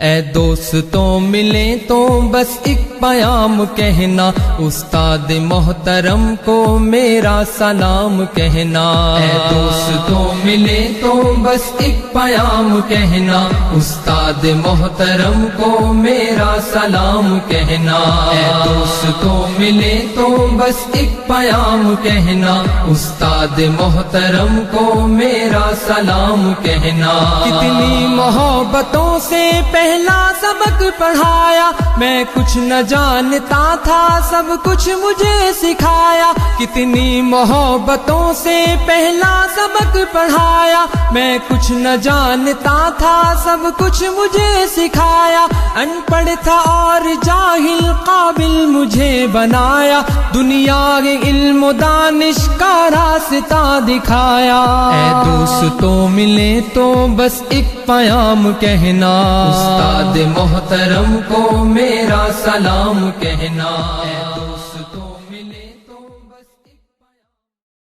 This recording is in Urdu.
اے دوستوں ملیں تو بس ایک پیام کہنا، استاد محترم کو میرا سلام کہنا۔ اے دوستوں ملیں تو بس ایک پیام کہنا، استاد محترم کو میرا سلام کہنا۔ اے دوستوں ملیں تو بس ایک پیام کہنا، استاد محترم کو میرا سلام کہنا۔ کتنی محبتوں سے پہلا سبق پڑھایا، میں کچھ نہ جانتا تھا سب کچھ مجھے سکھایا۔ کتنی محبتوں سے پہلا سبق پڑھایا، میں کچھ نہ جانتا تھا سب کچھ مجھے سکھایا۔ ان پڑھ تھا اور جاہل قابل مجھے بنایا، دنیا کے علم و دانش کا راستہ دکھایا۔ اے دوستوں ملے تو بس ایک پیام کہنا، استاد محترم کو میرا سلام کہنا۔ اے دوستوں ملے تو بس